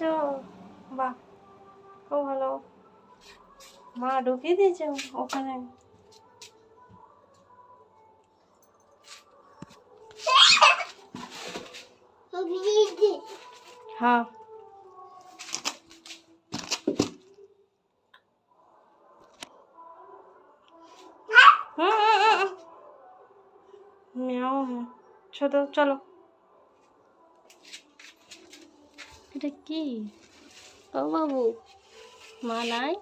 দিয়েছো, বাহ খুব ভালো। মা ঢুকিয়ে দিয়েছে ওখানে। হ্যাঁ মিয়াও হ্যাঁ ছোট চলো। এটা কি ও বাবু, মা নাই?